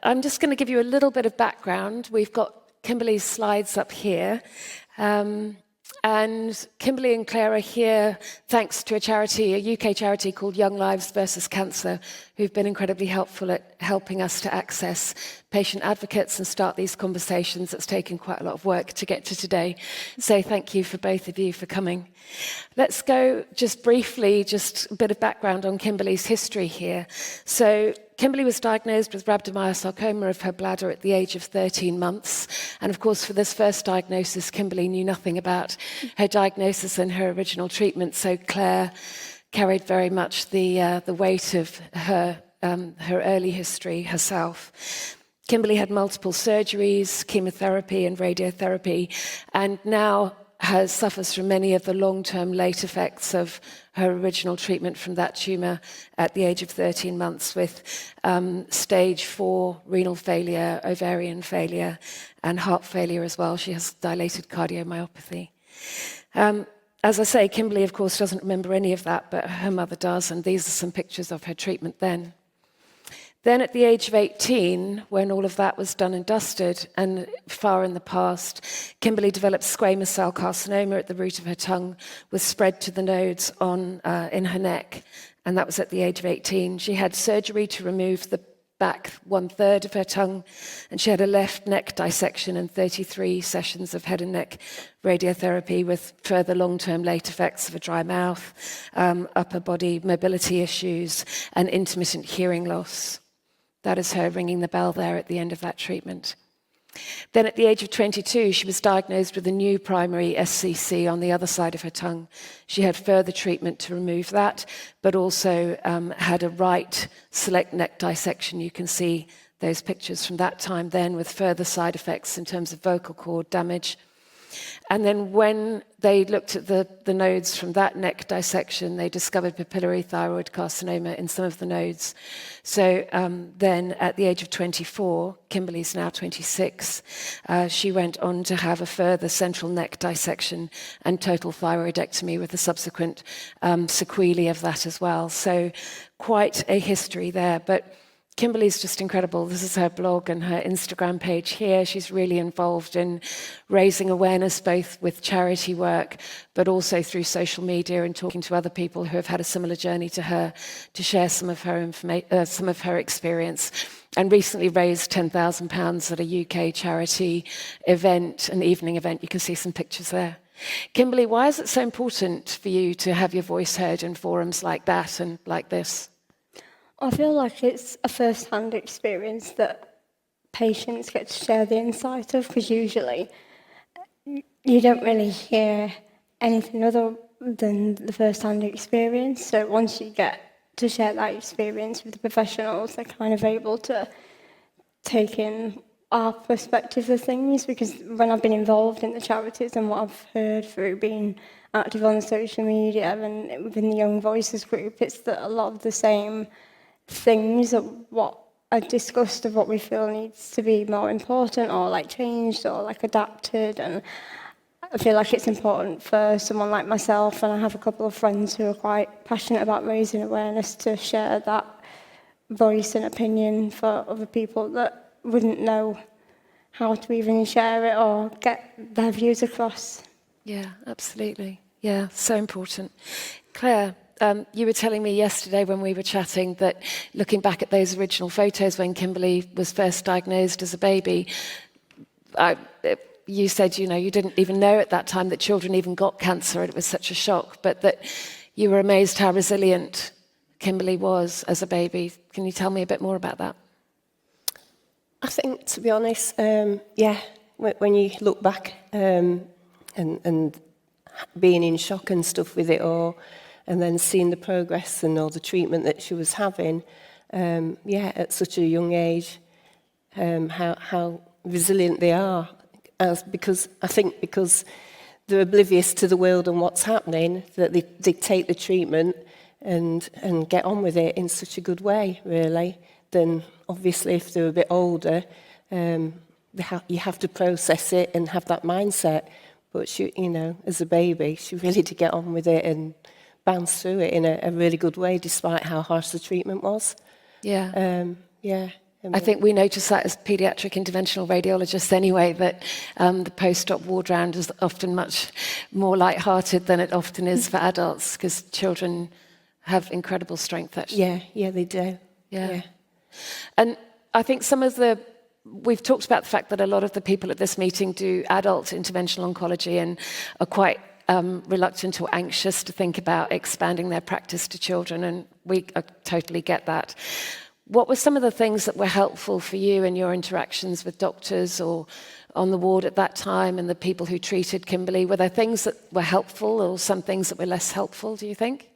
I'm just going to give you a little bit of background. We've got Kimberly's slides up here. And Kimberly and Claire are here thanks to a UK charity called Young Lives versus Cancer, who've been incredibly helpful at helping us to access patient advocates and start these conversations. It's taken quite a lot of work to get to today. So thank you for both of you for coming. Let's go just briefly, just a bit of background on Kimberly's history here. So Kimberly was diagnosed with rhabdomyosarcoma of her bladder at the age of 13 months. And of course, for this first diagnosis, Kimberly knew nothing about her diagnosis and her original treatment. So Claire carried very much the weight of her early history herself. Kimberly had multiple surgeries, chemotherapy and radiotherapy, and now suffers from many of the long-term late effects of her original treatment from that tumour at the age of 13 months with stage 4 renal failure, ovarian failure, and heart failure as well. She has dilated cardiomyopathy. As I say, Kimberly, of course, doesn't remember any of that, but her mother does, and these are some pictures of her treatment then. Then at the age of 18, when all of that was done and dusted, and far in the past, Kimberly developed squamous cell carcinoma at the root of her tongue, was spread to the nodes in her neck, and that was at the age of 18. She had surgery to remove the back 1/3 of her tongue, and she had a left neck dissection and 33 sessions of head and neck radiotherapy with further long-term late effects of a dry mouth, upper body mobility issues, and intermittent hearing loss. That is her ringing the bell there at the end of that treatment. Then at the age of 22, she was diagnosed with a new primary SCC on the other side of her tongue. She had further treatment to remove that, but also had a right select neck dissection. You can see those pictures from that time then with further side effects in terms of vocal cord damage. And then when they looked at the nodes from that neck dissection, they discovered papillary thyroid carcinoma in some of the nodes. So then at the age of 24, Kimberly's now 26, she went on to have a further central neck dissection and total thyroidectomy with the subsequent sequelae of that as well. So quite a history there. But Kimberly's just incredible. This is her blog and her Instagram page here. She's really involved in raising awareness both with charity work, but also through social media and talking to other people who have had a similar journey to her to share some of her experience. And recently raised £10,000 at a UK charity event, an evening event. You can see some pictures there. Kimberly, why is it so important for you to have your voice heard in forums like that and like this? I feel like it's a first-hand experience that patients get to share the insight of, because usually you don't really hear anything other than the first-hand experience. So once you get to share that experience with the professionals, they're kind of able to take in our perspective of things, because when I've been involved in the charities and what I've heard through being active on social media and within the Young Voices group, it's that a lot of the same things that what are discussed of what we feel needs to be more important or like changed or like adapted. And I feel like it's important for someone like myself, and I have a couple of friends who are quite passionate about raising awareness, to share that voice and opinion for other people that wouldn't know how to even share it or get their views across. Yeah, absolutely. Yeah, so important. Claire, you were telling me yesterday when we were chatting that looking back at those original photos when Kimberly was first diagnosed as a baby, you said, you didn't even know at that time that children even got cancer, and it was such a shock, but that you were amazed how resilient Kimberly was as a baby. Can you tell me a bit more about that? I think, to be honest, when you look back and being in shock and stuff with it all, and then seeing the progress and all the treatment that she was having, at such a young age, how resilient they are. Because they're oblivious to the world and what's happening, that they take the treatment and get on with it in such a good way, really. Then obviously if they're a bit older, you have to process it and have that mindset. But she, as a baby, she really did get on with it and bounce through it in a really good way, despite how harsh the treatment was. Yeah. I think we notice that as paediatric interventional radiologists anyway, that the post-op ward round is often much more light-hearted than it often is for adults, because children have incredible strength, actually. Yeah, they do. Yeah. And I think we've talked about the fact that a lot of the people at this meeting do adult interventional oncology and are quite reluctant or anxious to think about expanding their practice to children, and we totally get that. What were some of the things that were helpful for you in your interactions with doctors or on the ward at that time and the people who treated Kimberly? Were there things that were helpful or some things that were less helpful, do you think?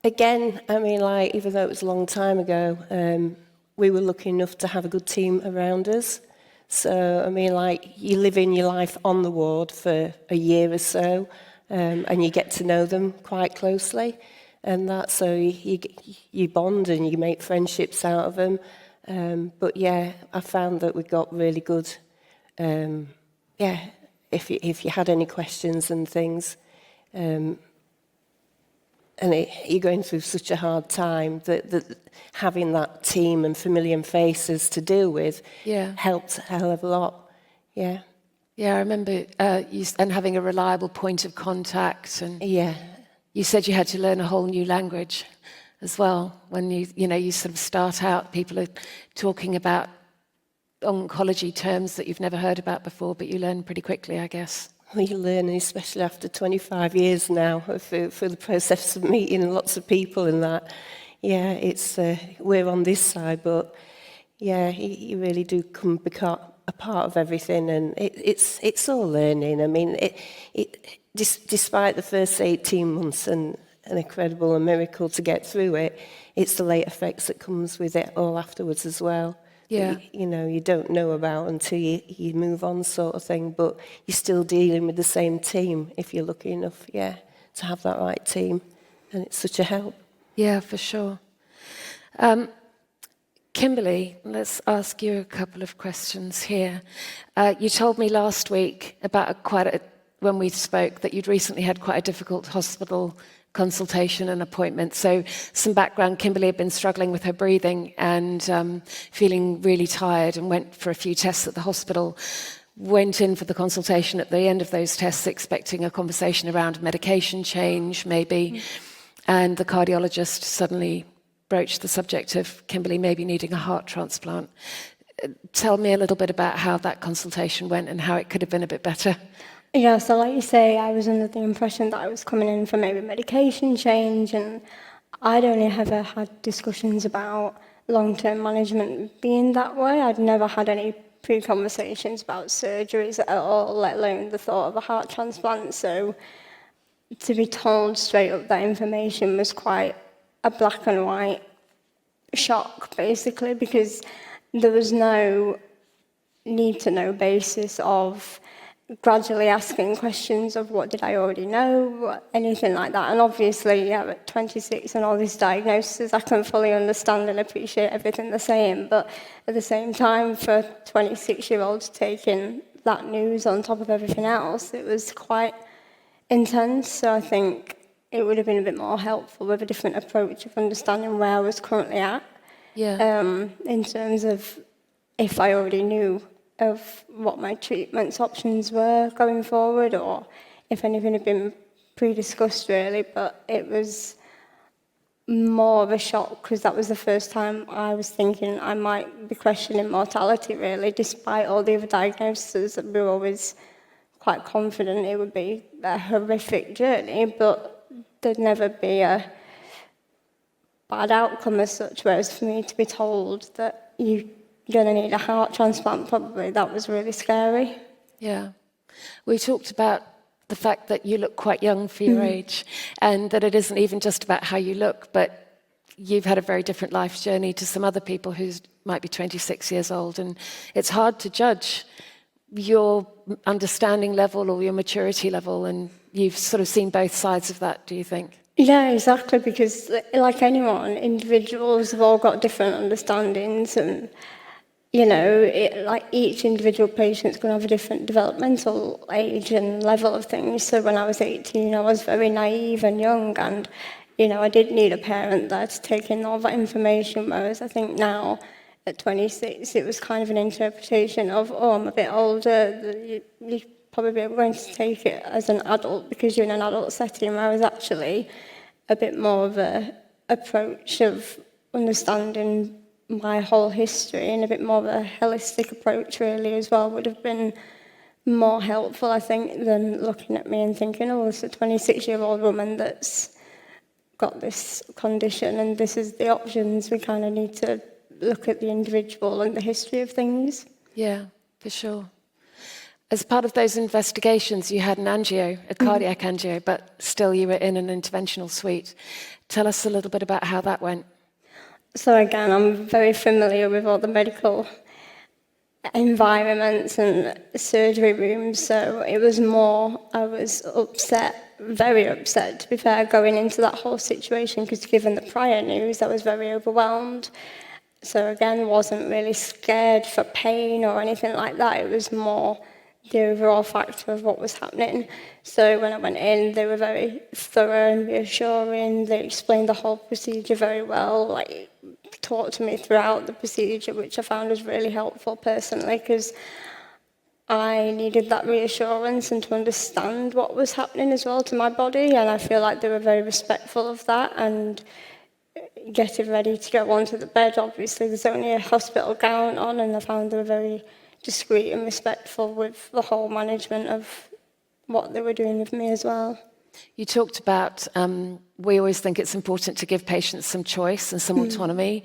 Again, I mean, like, even though it was a long time ago, we were lucky enough to have a good team around us. So, I mean, like, you live in your life on the ward for a year or so, and you get to know them quite closely. And that, so you bond and you make friendships out of them. But yeah, I found that we got really good, if you had any questions and things, and you're going through such a hard time, that having that team and familiar faces to deal with helped a hell of a lot. Yeah. Yeah, I remember and having a reliable point of contact. And Yeah. you said you had to learn a whole new language as well. When you sort of start out, people are talking about oncology terms that you've never heard about before, but you learn pretty quickly, I guess. Well, you learn, especially after 25 years now, through the process of meeting lots of people and that. Yeah, it's we're on this side, but yeah, you really do become a part of everything, and it's all learning. I mean, despite the first 18 months and an incredible miracle to get through it, it's the late effects that comes with it all afterwards as well. Yeah. You don't know about until you move on, sort of thing, but you're still dealing with the same team if you're lucky enough, to have that right team, and it's such a help. Yeah, for sure. Kimberly, let's ask you a couple of questions here. You told me last week about when we spoke, that you'd recently had quite a difficult hospital consultation and appointment. So some background, Kimberly had been struggling with her breathing and feeling really tired, and went for a few tests at the hospital, went in for the consultation at the end of those tests expecting a conversation around medication change maybe, and the cardiologist suddenly broached the subject of Kimberly maybe needing a heart transplant. Tell me a little bit about how that consultation went and how it could have been a bit better. Yeah, so like you say, I was under the impression that I was coming in for maybe medication change, and I'd only ever had discussions about long-term management being that way. I'd never had any pre-conversations about surgeries at all, let alone the thought of a heart transplant. So to be told straight up that information was quite a black and white shock, basically, because there was no need-to-know basis of gradually asking questions of what did I already know, anything like that. And obviously, at 26 and all these diagnoses, I can fully understand and appreciate everything they're saying. But at the same time, for 26-year-olds taking that news on top of everything else, it was quite intense. So I think it would have been a bit more helpful with a different approach of understanding where I was currently at. Yeah. In terms of if I already knew of what my treatment options were going forward, or if anything had been pre-discussed really. But it was more of a shock because that was the first time I was thinking I might be questioning mortality really, despite all the other diagnoses that we were always quite confident it would be a horrific journey, but there'd never be a bad outcome as such. Whereas for me to be told that you're going to need a heart transplant, probably, that was really scary. Yeah. We talked about the fact that you look quite young for your age, and that it isn't even just about how you look, but you've had a very different life journey to some other people who might be 26 years old, and it's hard to judge your understanding level or your maturity level, and you've sort of seen both sides of that, do you think? Yeah, exactly, because like anyone, individuals have all got different understandings, and like each individual patient's going to have a different developmental age and level of things. So when I was 18, I was very naive and young, and I did need a parent there to take in all that information, whereas I think now at 26, it was kind of an interpretation of, oh, I'm a bit older, you probably are going to take it as an adult because you're in an adult setting, whereas actually a bit more of a approach of understanding my whole history and a bit more of a holistic approach really as well would have been more helpful, I think, than looking at me and thinking, oh, it's a 26-year-old woman that's got this condition and this is the options. We kind of need to look at the individual and the history of things. Yeah, for sure. As part of those investigations, you had an angio, a cardiac angio, but still you were in an interventional suite. Tell us a little bit about how that went. So again, I'm very familiar with all the medical environments and surgery rooms, so it was more, I was upset, very upset to be fair, going into that whole situation, because given the prior news, I was very overwhelmed. So again, wasn't really scared for pain or anything like that, it was more the overall factor of what was happening. So when I went in, they were very thorough and reassuring, they explained the whole procedure very well, like talked to me throughout the procedure, which I found was really helpful personally, because I needed that reassurance and to understand what was happening as well to my body, and I feel like they were very respectful of that. And getting ready to go onto the bed, obviously there's only a hospital gown on, and I found they were very discreet and respectful with the whole management of what they were doing with me as well. You talked about, we always think it's important to give patients some choice and some autonomy,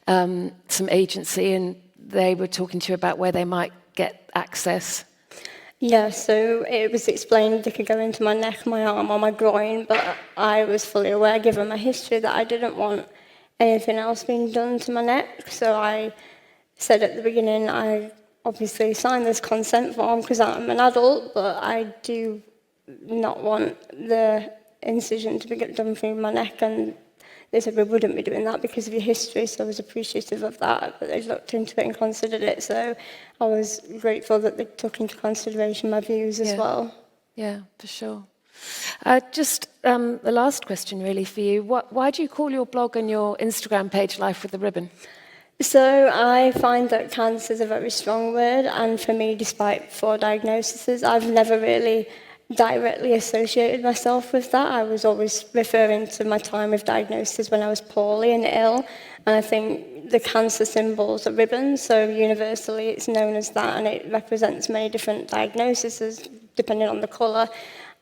some agency, and they were talking to you about where they might get access. Yeah, so it was explained they could go into my neck, my arm or my groin, but I was fully aware, given my history, that I didn't want anything else being done to my neck. So I said at the beginning, I obviously signed this consent form because I'm an adult, but I do not want the incision to be done through my neck, and they said we wouldn't be doing that because of your history, so I was appreciative of that, but they looked into it and considered it, so I was grateful that they took into consideration my views as well. Yeah, for sure. Just the last question really for you. Why do you call your blog and your Instagram page Life with the Ribbon? So I find that cancer is a very strong word, and for me, despite 4 diagnoses, I've never really directly associated myself with that. I was always referring to my time with diagnosis when I was poorly and ill, and I think the cancer symbol's a ribbon, so universally it's known as that, and it represents many different diagnoses depending on the colour,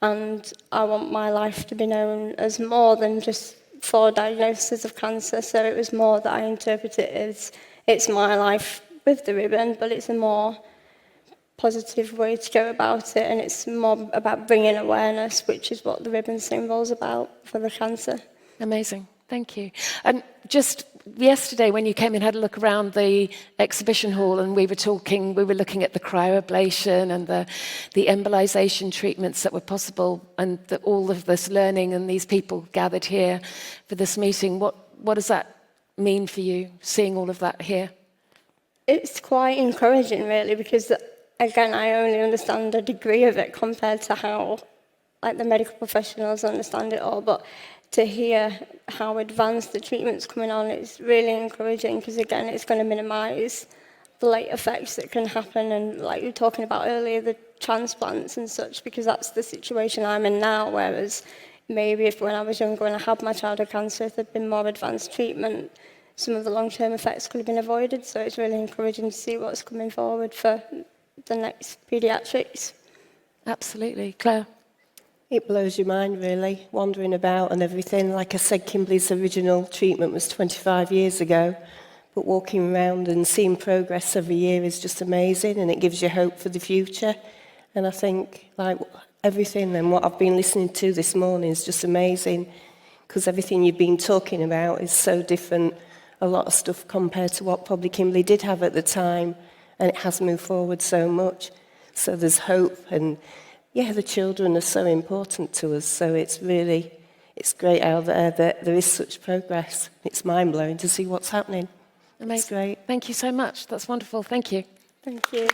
and I want my life to be known as more than just 4 diagnoses of cancer, so it was more that I interpret it as it's my life with the ribbon, but it's a more positive way to go about it, and it's more about bringing awareness, which is what the ribbon symbol's about for the cancer. Amazing, thank you. And just yesterday when you came and had a look around the exhibition hall, and we were looking at the cryoablation and the embolization treatments that were possible, and all of this learning and these people gathered here for this meeting. What does that mean for you, seeing all of that here? It's quite encouraging, really, because again, I only understand a degree of it compared to how the medical professionals understand it all, but to hear how advanced the treatment's coming on, it's really encouraging, because again, it's going to minimise the late effects that can happen, and like you were talking about earlier, the transplants and such, because that's the situation I'm in now, whereas maybe if when I was younger, when I had my childhood cancer, if there'd been more advanced treatment, some of the long-term effects could have been avoided, so it's really encouraging to see what's coming forward for the next paediatrics. Absolutely. Claire? It blows your mind, really, wandering about and everything. Like I said, Kimberly's original treatment was 25 years ago, but walking around and seeing progress every year is just amazing, and it gives you hope for the future. And I think, like, everything and what I've been listening to this morning is just amazing, because everything you've been talking about is so different, a lot of stuff compared to what probably Kimberly did have at the time, and it has moved forward so much. So there's hope, and yeah, the children are so important to us, so it's great out there that there is such progress. It's mind-blowing to see what's happening. Amazing. It's great. Thank you so much. That's wonderful. Thank you. Thank you.